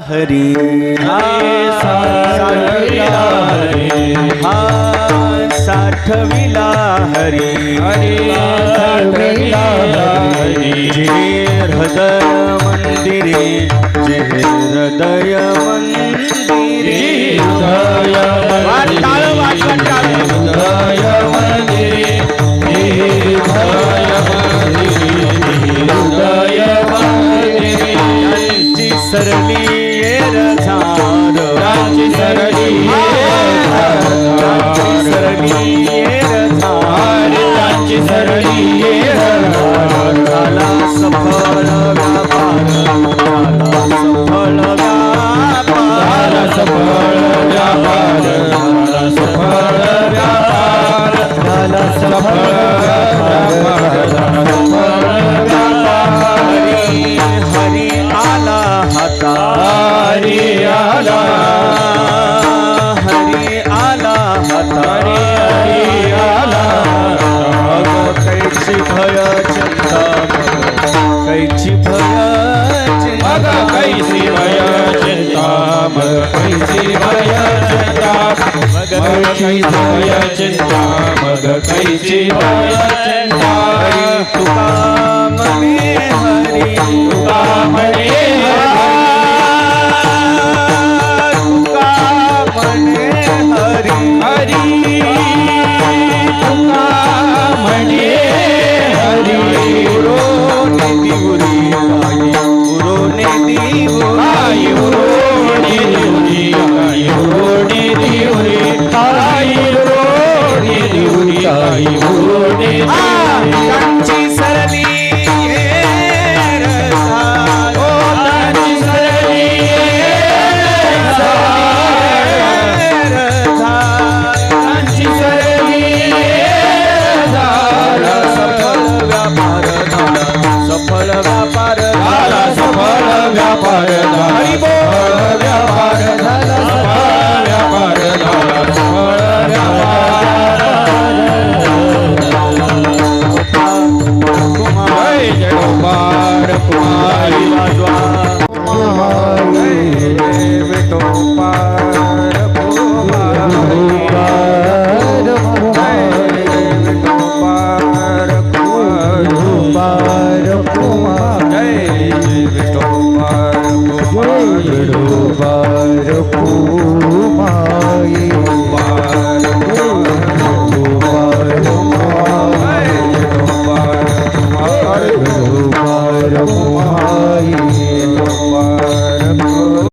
हरी साठविला हरी साठविला हरी साठविला हरी जे हृदय मंदिरे जे हृदय मंदिरे हृदय सरली राची सरली राची सरली झाला सफळ व्यापार झाला सफळ व्यापार झाला सफळ व्यापार झाला सफळ व्यापार झाला सफळ व्यापार हरी आला हाता हरी आला हाता हरी आला कैची भय चिंता कैची भय चिंता कैसी भय चिंता कैसी भय चिंता कैसी भय चिंता मग कैसी भय चिंता हरी तुका मने हरी तुका मने हरी तुका म्हणे हरी उरोने दिवरी आई उरोने दिवरी उरोने दिवरी आई उरोने दिवरी आई उरोने दिवरी आई उरोने कांची सरली सफळ व्यापार झाला सफळ व्यापार हरी बोल व्यापार झाला सफळ व्यापार झाला सफळ व्यापार कुमार जय गोपाळ कुमारी वाजवा विठोपार जय विठोपार